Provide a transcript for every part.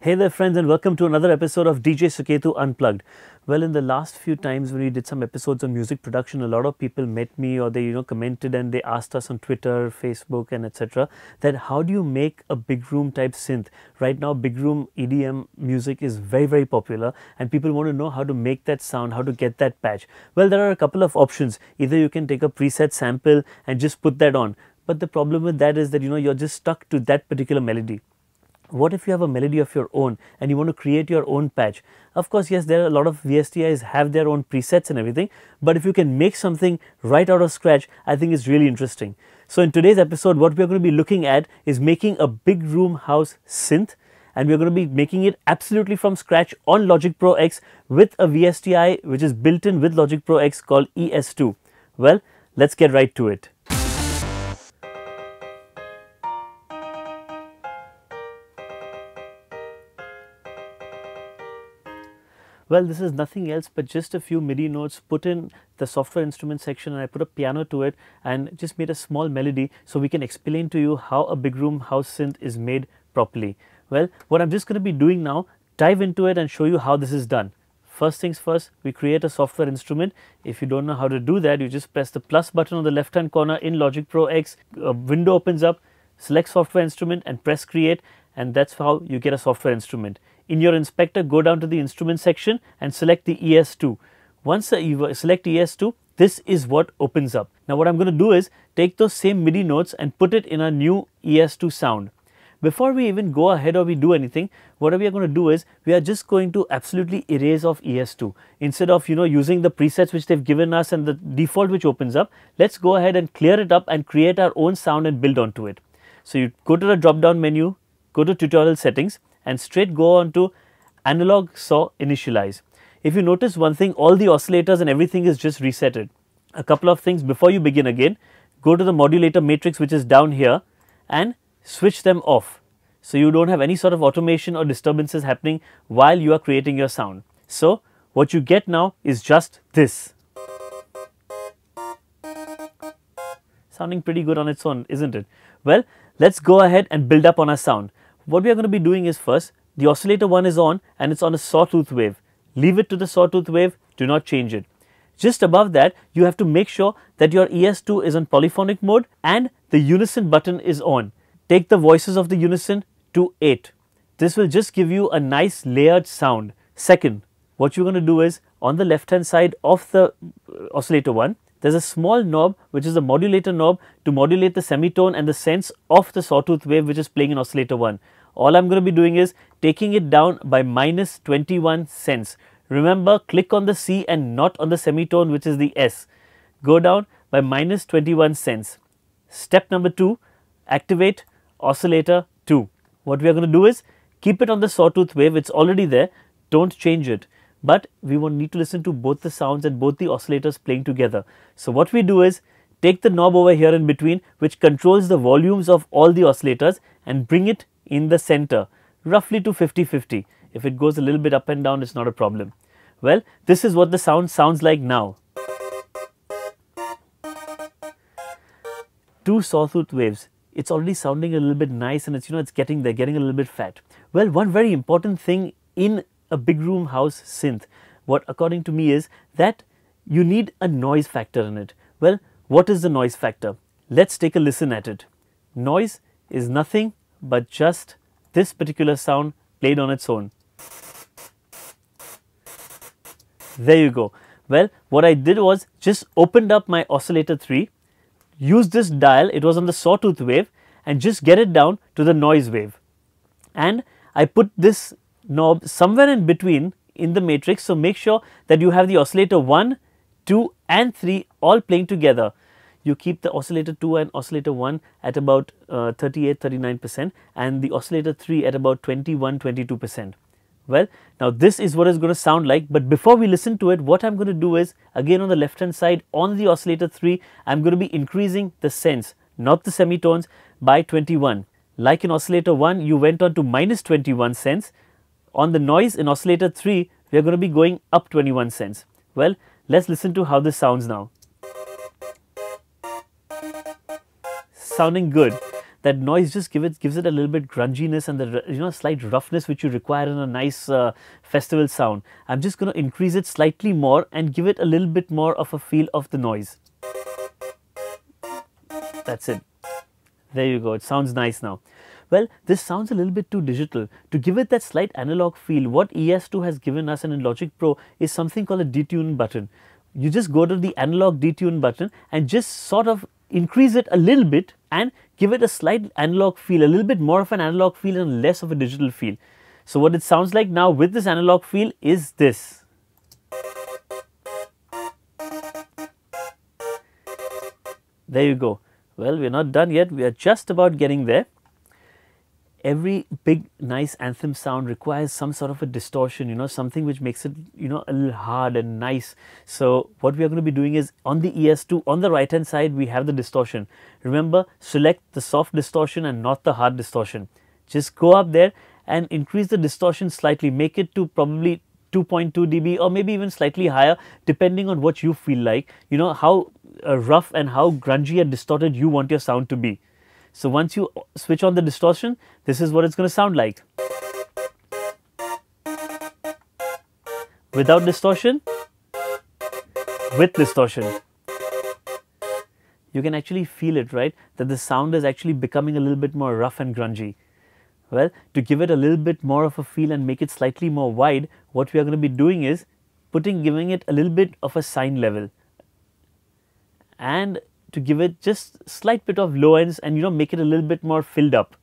Hey there friends, and welcome to another episode of DJ Suketu Unplugged. Well, in the last few times when we did some episodes on music production, a lot of people met me or they commented and they asked us on Twitter, Facebook and etc. that how do you make a big room type synth? Right now big room EDM music is very popular and people want to know how to make that sound, how to get that patch. Well, there are a couple of options. Either you can take a preset sample and just put that on. But the problem with that is that you're just stuck to that particular melody. What if you have a melody of your own and you want to create your own patch? Of course, yes, there are a lot of VSTIs have their own presets and everything, but if you can make something right out of scratch, I think it's really interesting. So in today's episode, what we're going to be looking at is making a big room house synth, and we're going to be making it absolutely from scratch on Logic Pro X with a VSTI which is built in with Logic Pro X called ES2. Well, let's get right to it. Well, this is nothing else but just a few MIDI notes put in the software instrument section, and I put a piano to it and just made a small melody so we can explain to you how a big room house synth is made properly. Well, what I'm just going to be doing now, dive into it and show you how this is done. First things first, we create a software instrument. If you don't know how to do that, you just press the plus button on the left hand corner in Logic Pro X, a window opens up, select software instrument and press create, and that's how you get a software instrument. In your inspector, go down to the instrument section and select the ES2. Once you select ES2, this is what opens up. Now what I'm going to do is take those same MIDI notes and put it in a new ES2 sound. Before we even go ahead or we do anything, what we are going to do is we are just going to absolutely erase off ES2. Instead of using the presets which they've given us and the default which opens up, let's go ahead and clear it up and create our own sound and build onto it. So you go to the drop down menu, go to tutorial settings and straight go on to analog saw initialize. If you notice one thing, all the oscillators and everything is just resetted. A couple of things before you begin again, go to the modulator matrix which is down here and switch them off. So you don't have any sort of automation or disturbances happening while you are creating your sound. So what you get now is just this. Sounding pretty good on its own, isn't it? Well, let's go ahead and build up on our sound. What we are going to be doing is first, the oscillator 1 is on and it's on a sawtooth wave. Leave it to the sawtooth wave, do not change it. Just above that, you have to make sure that your ES2 is on polyphonic mode and the unison button is on. Take the voices of the unison to 8. This will just give you a nice layered sound. Second, what you're going to do is on the left hand side of the oscillator 1, there's a small knob which is a modulator knob to modulate the semitone and the sense of the sawtooth wave which is playing in oscillator 1. All I'm going to be doing is taking it down by minus 21 cents. Remember, click on the C and not on the semitone which is the S. Go down by minus 21 cents. Step number 2, activate oscillator 2. What we are going to do is keep it on the sawtooth wave, it's already there, don't change it. But we will need to listen to both the sounds and both the oscillators playing together. So what we do is take the knob over here in between which controls the volumes of all the oscillators and bring it in the center, roughly to 50-50. If it goes a little bit up and down, it's not a problem. Well, this is what the sound sounds like now. 2 sawtooth waves. It's already sounding a little bit nice and it's getting there, getting a little bit fat. Well, one very important thing in a big room house synth, what according to me is that you need a noise factor in it. Well, what is the noise factor? Let's take a listen at it. Noise is nothing but just this particular sound played on its own. There you go. Well, what I did was just opened up my oscillator 3, used this dial, it was on the sawtooth wave, and just get it down to the noise wave. And I put this knob somewhere in between in the matrix, so make sure that you have the oscillator 1, 2 and 3 all playing together. You keep the oscillator 2 and oscillator 1 at about 38-39% and the oscillator 3 at about 21-22%. Well, now this is what it's going to sound like, but before we listen to it, what I'm going to do is, again on the left hand side on the oscillator 3, I'm going to be increasing the sense, not the semitones, by 21. Like in oscillator 1, you went on to minus 21 cents. On the noise in oscillator 3, we are going to be going up 21 cents. Well, let's listen to how this sounds now. Sounding good. that noise just gives it a little bit grunginess and the slight roughness which you require in a nice festival sound. I'm just going to increase it slightly more and give it a little bit more of a feel of the noise. That's it. There you go. It sounds nice now. Well, this sounds a little bit too digital. To give it that slight analog feel, what ES2 has given us and in Logic Pro is something called a detune button. You just go to the analog detune button and just sort of increase it a little bit and give it a slight analog feel, a little bit more of an analog feel and less of a digital feel. So what it sounds like now with this analog feel is this. There you go. Well, we're not done yet. We are just about getting there. Every big nice anthem sound requires some sort of a distortion, something which makes it, a little hard and nice. So what we are going to be doing is on the ES2, on the right hand side, we have the distortion. Remember, select the soft distortion and not the hard distortion. Just go up there and increase the distortion slightly, make it to probably 2.2 dB or maybe even slightly higher depending on what you feel like, how rough and how grungy and distorted you want your sound to be. So once you switch on the distortion, this is what it's going to sound like. Without distortion, with distortion. You can actually feel it, right? That the sound is actually becoming a little bit more rough and grungy. Well, to give it a little bit more of a feel and make it slightly more wide, what we are going to be doing is giving it a little bit of a sine level. And to give it just a slight bit of low ends and make it a little bit more filled up.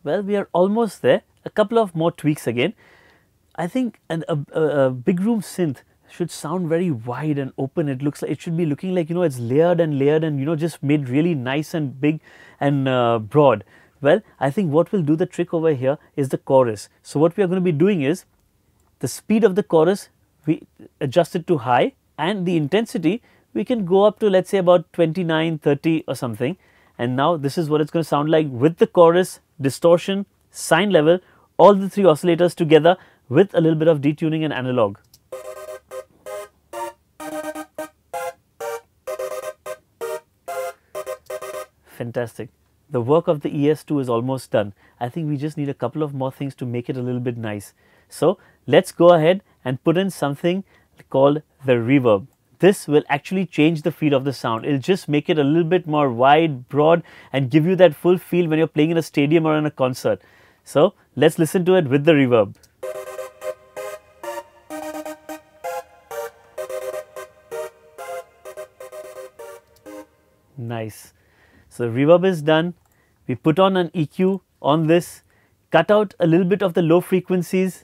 Well, we are almost there. A couple of more tweaks again. I think a Big Room Synth should sound very wide and open. It looks like it should be looking like it's layered and just made really nice and big and broad. Well, I think what will do the trick over here is the chorus. So what we are going to be doing is the speed of the chorus, we adjust it to high, and the intensity we can go up to, let's say, about 29, 30 or something. And now this is what it's going to sound like with the chorus, distortion, sine level, all the three oscillators together with a little bit of detuning and analog. Fantastic. The work of the ES2 is almost done. I think we just need a couple of more things to make it a little bit nice. So let's go ahead and put in something called the reverb. This will actually change the feel of the sound. It'll just make it a little bit more wide, broad, and give you that full feel when you're playing in a stadium or in a concert. So let's listen to it with the reverb. Nice. So the reverb is done. We put on an EQ on this, cut out a little bit of the low frequencies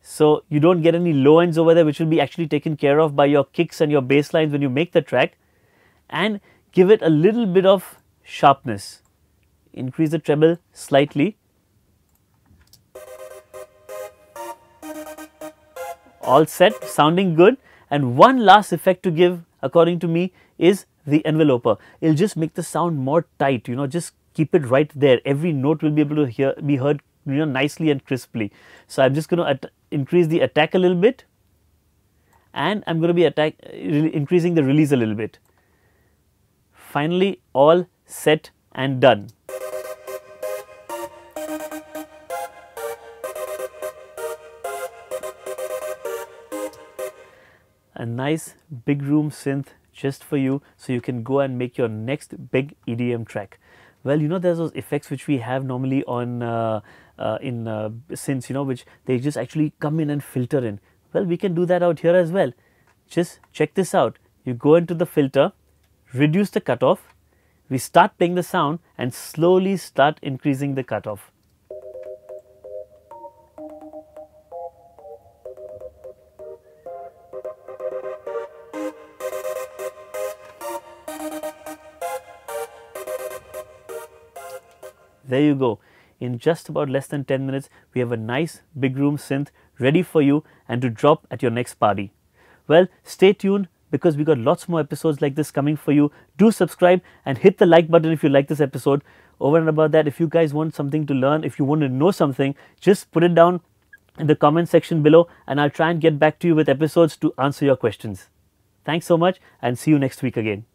so you don't get any low ends over there, which will be actually taken care of by your kicks and your bass lines when you make the track, and give it a little bit of sharpness. Increase the treble slightly. All set, sounding good. And one last effect to give, according to me, is the enveloper. It'll just make the sound more tight, just keep it right there. Every note will be able to be heard nicely and crisply. So I'm just going to increase the attack a little bit, and I'm going to be increasing the release a little bit. Finally, all set and done. A nice Big Room Synth just for you, so you can go and make your next big EDM track. Well, there's those effects which we have normally on in synths, which they just actually come in and filter in. Well, we can do that out here as well. Just check this out. You go into the filter, reduce the cutoff, we start playing the sound and slowly start increasing the cutoff. There you go. In just about less than 10 minutes, we have a nice Big Room Synth ready for you and to drop at your next party. Well, stay tuned because we got lots more episodes like this coming for you. Do subscribe and hit the like button if you like this episode. Over and above that, if you guys want something to learn, if you want to know something, just put it down in the comment section below and I'll try and get back to you with episodes to answer your questions. Thanks so much and see you next week again.